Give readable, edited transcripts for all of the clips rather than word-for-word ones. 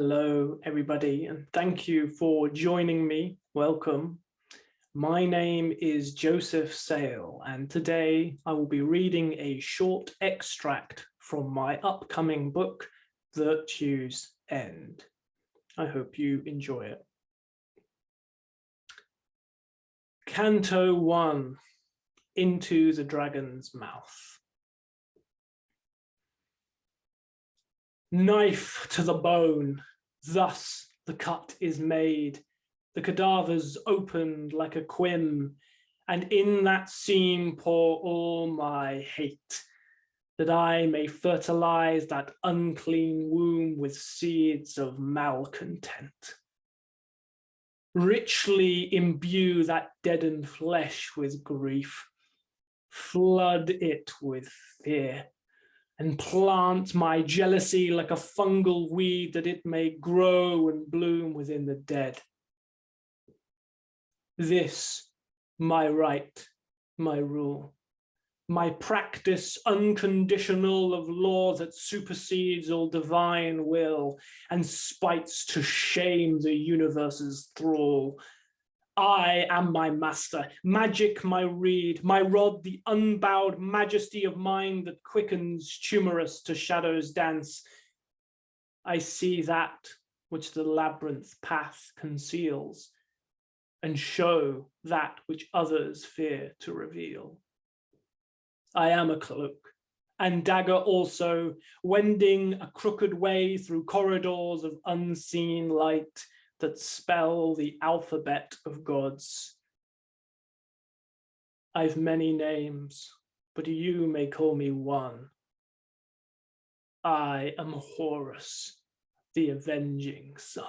Hello, everybody, and thank you for joining me. Welcome. My name is Joseph Sale, and today I will be reading a short extract from my upcoming book, Virtue's End. I hope you enjoy it. Canto 1, Into the Dragon's Mouth. Knife to the bone, thus the cut is made, the cadavers opened like a quim, and in that seam pour all my hate, that I may fertilize that unclean womb with seeds of malcontent. Richly imbue that deadened flesh with grief, flood it with fear, and plant my jealousy like a fungal weed that it may grow and bloom within the dead. This, my right, my rule, my practice unconditional of law that supersedes all divine will and spites to shame the universe's thrall. I am my master, magic my reed, my rod the unbowed majesty of mind that quickens tumorous to shadows dance. I see that which the labyrinth path conceals and show that which others fear to reveal. I am a cloak and dagger also, wending a crooked way through corridors of unseen light that spell the alphabet of gods. I've many names, but you may call me one. I am Horus, the avenging sun.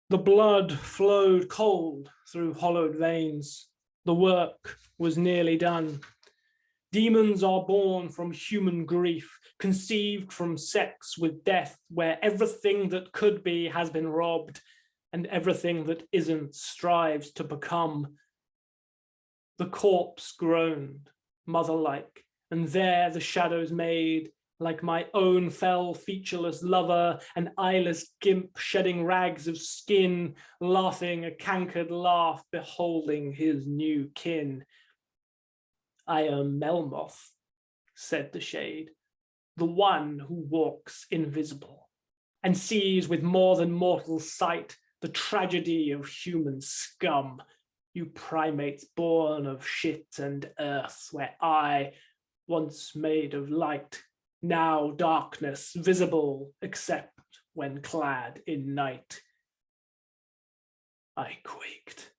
The blood flowed cold through hollowed veins. The work was nearly done. Demons are born from human grief, conceived from sex with death, where everything that could be has been robbed, and everything that isn't strives to become. The corpse groaned, mother-like, and there the shadows made, like my own fell featureless lover, an eyeless gimp shedding rags of skin, laughing a cankered laugh, beholding his new kin. I am Melmoth, said the shade, the one who walks invisible and sees with more than mortal sight the tragedy of human scum, you primates born of shit and earth, where I, once made of light, now darkness visible except when clad in night. I quaked,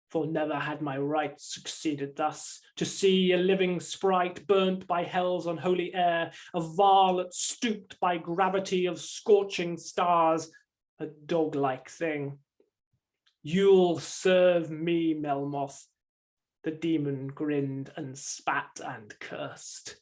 for never had my rites succeeded thus, to see a living sprite burnt by hell's unholy air, a varlet stooped by gravity of scorching stars, a dog-like thing. You'll serve me, Melmoth. The demon grinned and spat and cursed.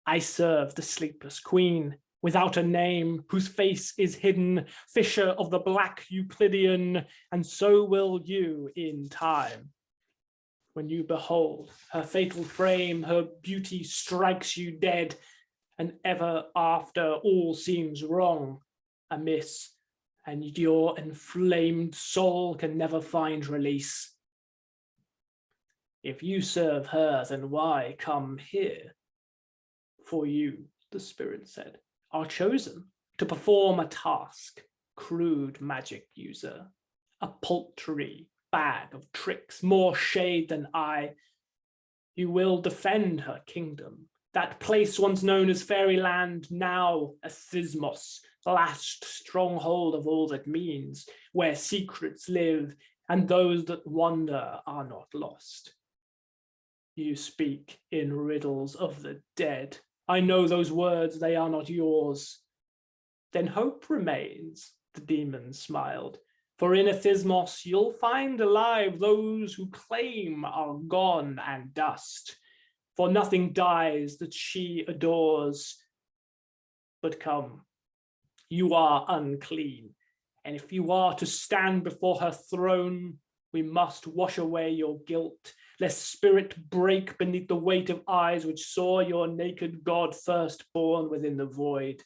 I serve the sleepless queen, without a name, whose face is hidden, fisher of the black Euclidean, and so will you in time. When you behold her fatal frame, her beauty strikes you dead, and ever after all seems wrong, amiss, and your inflamed soul can never find release. If you serve her, then why come here? For you, the spirit said, are chosen to perform a task, crude magic user, a paltry bag of tricks, more shade than I. You will defend her kingdom, that place once known as fairyland, now a Thismos, last stronghold of all that means, where secrets live and those that wander are not lost. You speak in riddles of the dead. I know those words, they are not yours. Then hope remains, the demon smiled, for in Thismos you'll find alive those who claim are gone and dust, for nothing dies that she adores. But come, you are unclean, and if you are to stand before her throne, we must wash away your guilt, lest spirit break beneath the weight of eyes which saw your naked God firstborn within the void.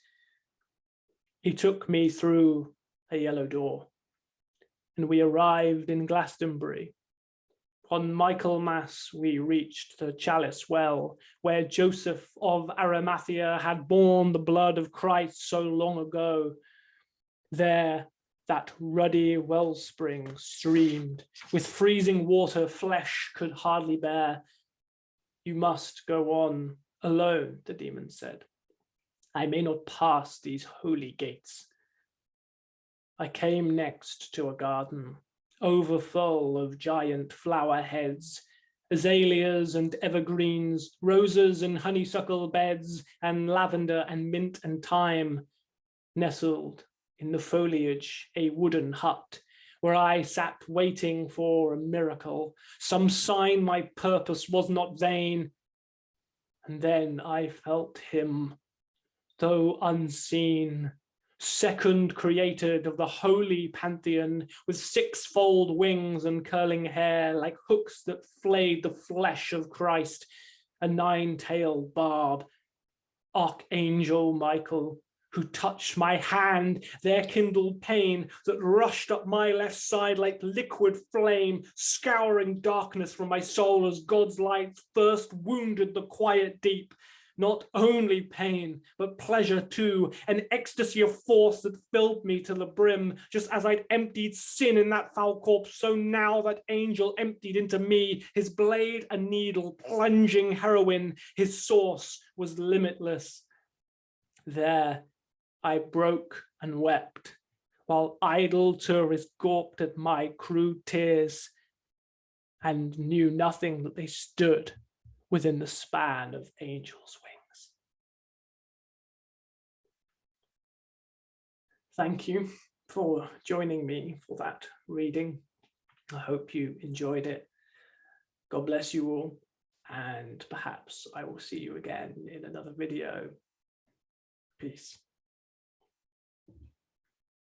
He took me through a yellow door, and we arrived in Glastonbury. On Michaelmas, we reached the chalice well, where Joseph of Arimathea had borne the blood of Christ so long ago. There, that ruddy wellspring streamed, with freezing water flesh could hardly bear. You must go on alone, the demon said. I may not pass these holy gates. I came next to a garden, overfull of giant flower heads, azaleas and evergreens, roses and honeysuckle beds, and lavender and mint and thyme. Nestled in the foliage, a wooden hut, where I sat waiting for a miracle, some sign my purpose was not vain. And then I felt him, though unseen, second created of the holy pantheon, with sixfold wings and curling hair like hooks that flayed the flesh of Christ, a nine-tailed barb, Archangel Michael, who touched my hand, there kindled pain that rushed up my left side like liquid flame, scouring darkness from my soul as God's light first wounded the quiet deep. Not only pain, but pleasure too, an ecstasy of force that filled me to the brim. Just as I'd emptied sin in that foul corpse, so now that angel emptied into me, his blade a needle, plunging heroin. His source was limitless. There I broke and wept, while idle tourists gawped at my crude tears and knew nothing that they stood within the span of angels' wings. Thank you for joining me for that reading. I hope you enjoyed it. God bless you all, and perhaps I will see you again in another video. Peace.